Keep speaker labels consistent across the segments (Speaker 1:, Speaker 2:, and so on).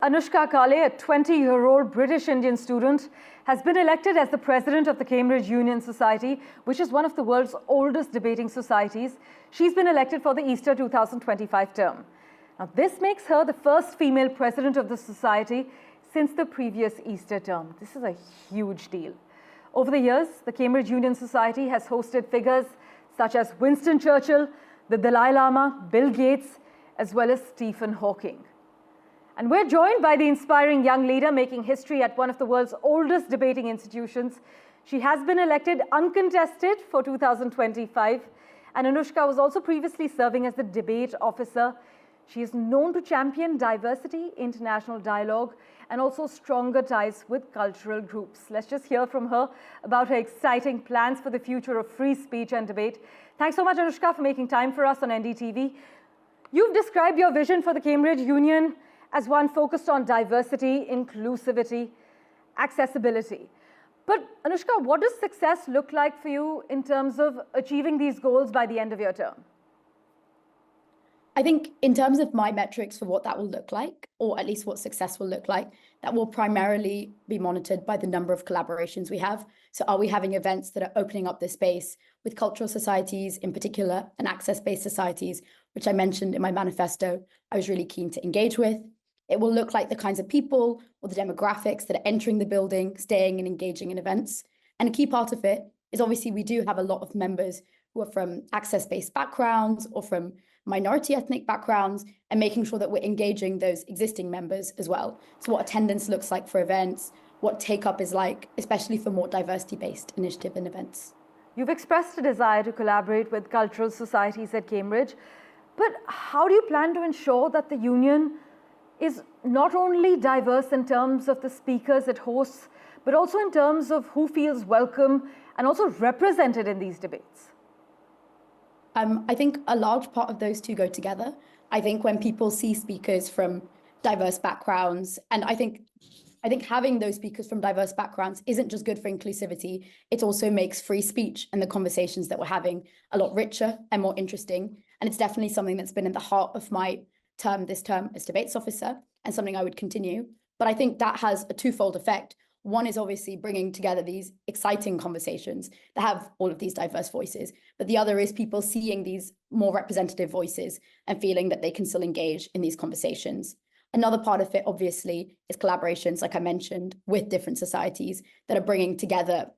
Speaker 1: Anoushka Kale, a 20-year-old British-Indian student, has been elected as the president of the Cambridge Union Society, which is one of the world's oldest debating societies. She's been elected for the Easter 2025 term. Now, this makes her the first female president of the society since the previous Easter term. This is a huge deal. Over the years, the Cambridge Union Society has hosted figures such as Winston Churchill, the Dalai Lama, Bill Gates, as well as Stephen Hawking. And we're joined by the inspiring young leader making history at one of the world's oldest debating institutions. She has been elected uncontested for 2025, and Anoushka was also previously serving as the debate officer. She is known to champion diversity, international dialogue, and also stronger ties with cultural groups. Let's just hear from her about her exciting plans for the future of free speech and debate. Thanks so much, Anoushka, for making time for us on NDTV. You've described your vision for the Cambridge Union as one focused on diversity, inclusivity, accessibility. But Anoushka, what does success look like for you in terms of achieving these goals by the end of your term?
Speaker 2: I think in terms of my metrics for what that will look like, or at least what success will look like, that will primarily be monitored by the number of collaborations we have. So are we having events that are opening up this space with cultural societies in particular and access-based societies, which I mentioned in my manifesto, I was really keen to engage with. It will look like the kinds of people or the demographics that are entering the building, staying and engaging in events. And a key part of it is obviously we do have a lot of members who are from access-based backgrounds or from minority ethnic backgrounds, and making sure that we're engaging those existing members as well. So what attendance looks like for events, what take-up is like, especially for more diversity-based initiative and events.
Speaker 1: You've expressed a desire to collaborate with cultural societies at Cambridge, but how do you plan to ensure that the union is not only diverse in terms of the speakers it hosts, but also in terms of who feels welcome and also represented in these debates?
Speaker 2: I think a large part of those two go together. I think when people see speakers from diverse backgrounds, and I think having those speakers from diverse backgrounds isn't just good for inclusivity, it also makes free speech and the conversations that we're having a lot richer and more interesting. And it's definitely something that's been in the heart of my this term as debates officer, and something I would continue. But I think that has a twofold effect. One is obviously bringing together these exciting conversations that have all of these diverse voices, but the other is people seeing these more representative voices and feeling that they can still engage in these conversations. Another part of it, obviously, is collaborations, like I mentioned, with different societies that are bringing together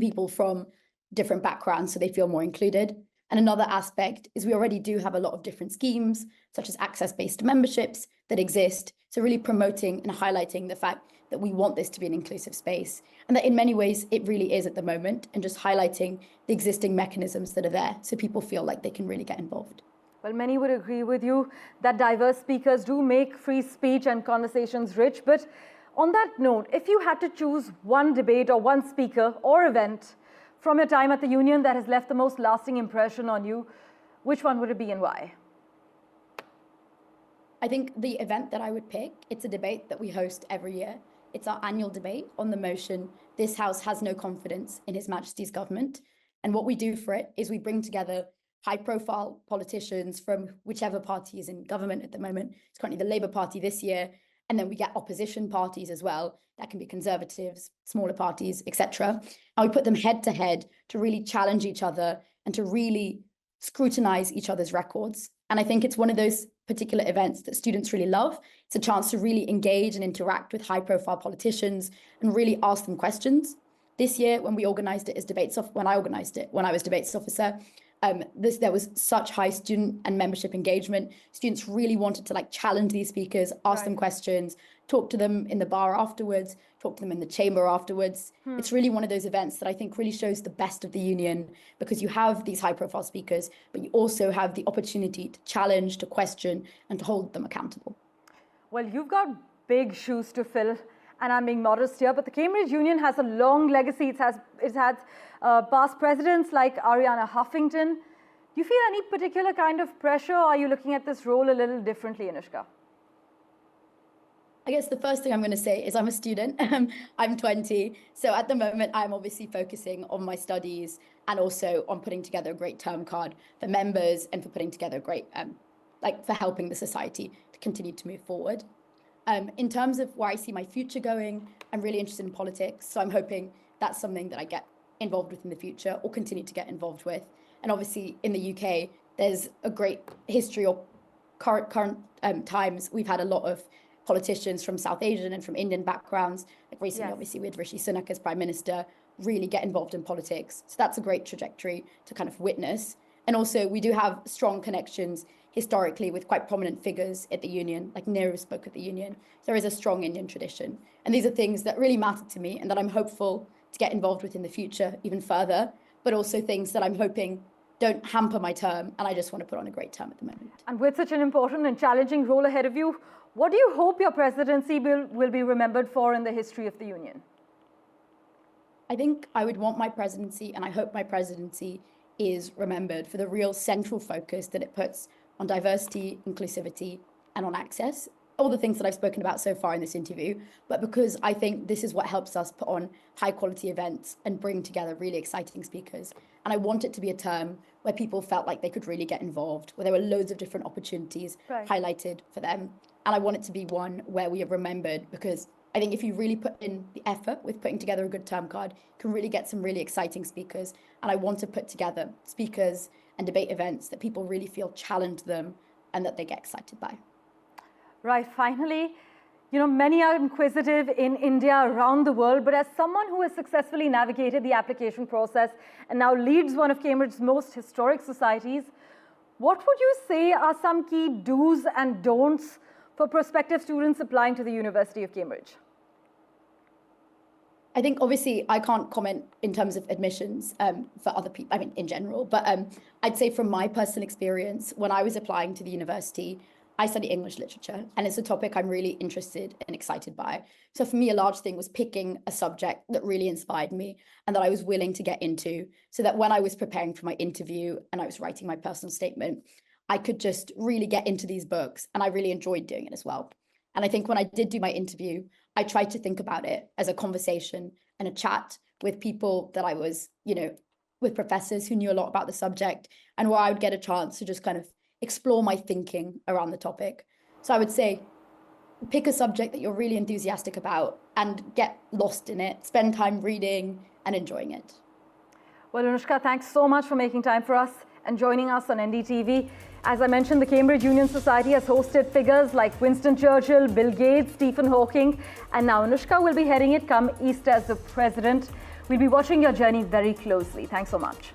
Speaker 2: people from different backgrounds so they feel more included. And another aspect is we already do have a lot of different schemes, such as access-based memberships that exist. So really promoting and highlighting the fact that we want this to be an inclusive space, and that in many ways it really is at the moment, and just highlighting the existing mechanisms that are there so people feel like they can really get involved.
Speaker 1: Well, many would agree with you that diverse speakers do make free speech and conversations rich. But on that note, if you had to choose one debate or one speaker or event from your time at the Union that has left the most lasting impression on you, which one would it be and why?
Speaker 2: I think the event that I would pick, it's a debate that we host every year. It's our annual debate on the motion, "This House has no confidence in His Majesty's government." And what we do for it is we bring together high-profile politicians from whichever party is in government at the moment. It's currently the Labour Party this year. And then we get opposition parties as well. That can be Conservatives, smaller parties, etc. And we put them head to head to really challenge each other and to really scrutinize each other's records. And I think it's one of those particular events that students really love. It's a chance to really engage and interact with high-profile politicians and really ask them questions. This year, when we organized it as when I organized it, when I was debates officer, there was such high student and membership engagement. Students really wanted to challenge these speakers, ask them questions, talk to them in the bar afterwards, talk to them in the chamber afterwards. It's really one of those events that I think really shows the best of the union, because you have these high profile speakers, but you also have the opportunity to challenge, to question, and to hold them accountable.
Speaker 1: Well, you've got big shoes to fill, and I'm being modest here, but the Cambridge Union has a long legacy. It had past presidents like Arianna Huffington. Do you feel any particular kind of pressure, or are you looking at this role a little differently, Anoushka?
Speaker 2: I guess the first thing I'm going to say is I'm a student. I'm 20. So at the moment, I'm obviously focusing on my studies and also on putting together a great term card for members and for putting together a great, for helping the society to continue to move forward. In terms of where I see my future going, I'm really interested in politics. So I'm hoping that's something that I get involved with in the future or continue to get involved with. And obviously in the UK, there's a great history or current times. We've had a lot of politicians from South Asian and from Indian backgrounds. Like recently,
Speaker 1: Yes.
Speaker 2: obviously, we had Rishi Sunak as Prime Minister really get involved in politics. So that's a great trajectory to kind of witness. And also, we do have strong connections historically with quite prominent figures at the union, like Nehru spoke at the union. There is a strong Indian tradition. And these are things that really matter to me and that I'm hopeful to get involved with in the future even further, but also things that I'm hoping don't hamper my term. And I just want to put on a great term at the moment.
Speaker 1: And with such an important and challenging role ahead of you, what do you hope your presidency will be remembered for in the history of the union?
Speaker 2: I think I would want my presidency, and I hope my presidency is remembered for the real central focus that it puts on diversity, inclusivity, and on access. All the things that I've spoken about so far in this interview, but because I think this is what helps us put on high quality events and bring together really exciting speakers. And I want it to be a term where people felt like they could really get involved, where there were loads of different opportunities highlighted for them. And I want it to be one where we are remembered, because I think if you really put in the effort with putting together a good term card, you can really get some really exciting speakers. And I want to put together speakers and debate events that people really feel challenge them and that they get excited by.
Speaker 1: Right, finally, many are inquisitive in India, around the world, but as someone who has successfully navigated the application process and now leads one of Cambridge's most historic societies, what would you say are some key do's and don'ts for prospective students applying to the University of Cambridge?
Speaker 2: I think obviously I can't comment in terms of admissions for other people, in general, but I'd say from my personal experience, when I was applying to the university, I study English literature, and it's a topic I'm really interested and excited by. So for me, a large thing was picking a subject that really inspired me and that I was willing to get into, so that when I was preparing for my interview and I was writing my personal statement, I could just really get into these books, and I really enjoyed doing it as well. And I think when I did do my interview, I tried to think about it as a conversation and a chat with people that I was, with professors who knew a lot about the subject, and where I would get a chance to just kind of explore my thinking around the topic. So I would say, pick a subject that you're really enthusiastic about and get lost in it, spend time reading and enjoying it.
Speaker 1: Well, Anoushka, thanks so much for making time for us and joining us on NDTV. As I mentioned, the Cambridge Union Society has hosted figures like Winston Churchill, Bill Gates, Stephen Hawking, and now Anoushka will be heading it come Easter as the president. We'll be watching your journey very closely. Thanks so much.